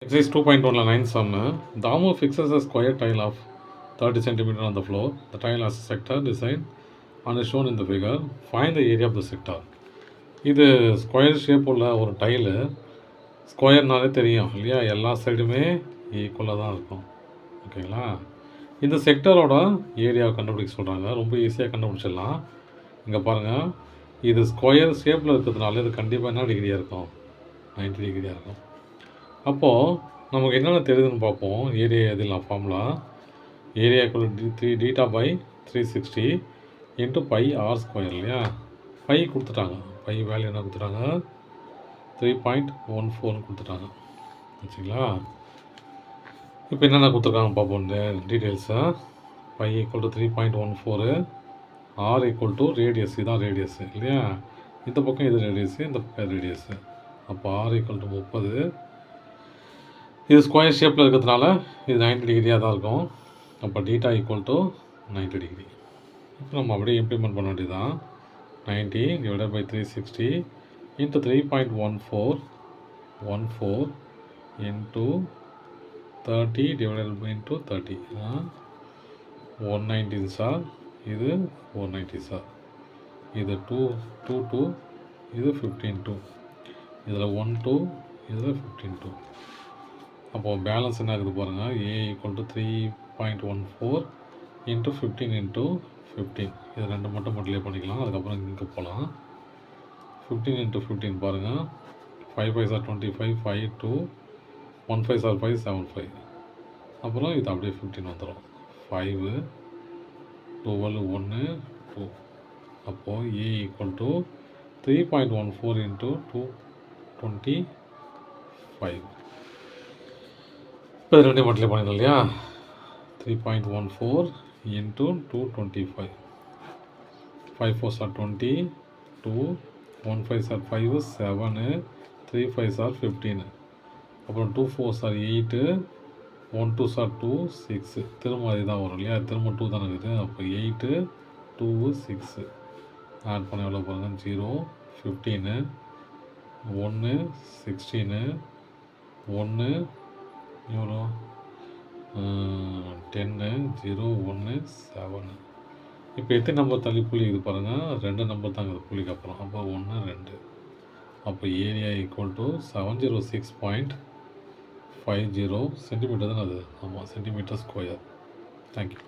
Exercise 2.1 9 sum. Damu fixes a square tile of 30 cm on the floor. The tile has a sector design and is shown in the figure. Find the area of the sector. இது square shape உள்ள ஒரு tile. ஸ்கொயர்னாலே தெரியும் இல்லையா, எல்லா சைடுமே ஈக்குவலாக தான் இருக்கும். ஓகேங்களா? இந்த செக்டரோட ஏரியாவை கண்டுபிடிக்க சொல்கிறாங்க. ரொம்ப ஈஸியாக கண்டுபிடிச்சிடலாம். இங்கே பாருங்கள், இது ஸ்கொயர் ஷேப்பில் இருக்கிறதுனால இது கண்டிப்பாக என்ன டிகிரியாக இருக்கும்? 90 டிகிரியாக இருக்கும். அப்போது நமக்கு என்னென்ன தெரியுதுன்னு பார்ப்போம். ஏரியா எதிலாம் formula area theta pi 360 into pi r square இல்லையா. பை கொடுத்துட்டாங்க, பை வேல்யூ என்ன கொடுத்துட்டாங்க? 3.14 கொடுத்துட்டாங்க. வச்சுங்களா? இப்போ என்னென்ன கொடுத்துருக்காங்க பார்ப்போம் இந்த டீட்டெயில்ஸை. Pi equal to 3.14, R equal to radius, இதுதான் ரேடியஸ் இல்லையா. இந்த பக்கம் இது ரேடியஸு, இந்த பக்கம் ரேடியஸு. அப்போ ஆர் ஈக்குவல் டு 30. இது ஸ்கொயர் ஷேப்பில் இருக்கிறதுனால இது 90 டிகிரியாக தான் இருக்கும். அப்போ டீட்டா ஈக்குவல் டு 90 டிகிரி. இப்போ நம்ம அப்படியே இம்ப்ளிமெண்ட் பண்ண வேண்டியதுதான். 90 divided by 360 into 3.14 into 30 divided by into 30. 190 sir, இது 490 சார், இது 2 இது 15 இதில் 1 இதில் 15. அப்போது பேலன்ஸ் என்ன இருக்குது பாருங்கள். ஏ ஈக்குவல் டு 3.14 இன்ட்டு 15 இன்ட்டு 15. இது ரெண்டு மட்டும் லே பண்ணிக்கலாம். அதுக்கப்புறம் இங்கே போகலாம். 15 இன்ட்டு 15 பாருங்கள். 5 5 சார் 25, 5 2, 1 5 சார் 5 7 5. அப்புறம் இது அப்படியே 15 வந்துடும். 5 12 1 2. அப்போது ஏ ஈக்குவல் டு 3.14 இன்ட்டு 225. இப்போ ரெண்டு மட்டும் பண்ணிடலாம் இல்லையா. 3.14 இன்ட்டு 225. 5 4 sir 20, 2 1 5 sir 5 7, 3 5 sir 15. அப்புறம் 2 4 சார் 8, 1 2 சார் 2 6. திரும்ப அதுதான் வரும் இல்லையா, திரும்ப 2 தானே இருக்குது. அப்போ 8 2 6 ஆட் பண்ண எவ்வளோ பாருங்கள். 0 15 1 16 1 எவ்வளோ 10 0 1 7. இப்போ எத்தனை நம்பர் தள்ளி புள்ளி இது பாருங்கள், 2 நம்பர் தாங்க இது புள்ளிக்கு அப்புறம். அப்போ 1 2. அப்போ ஏரியா ஈக்குவல் டு 706.50 சென்டிமீட்டர் தானே அது. ஆமாம், சென்டிமீட்டர் ஸ்கொயர். தேங்க்யூ.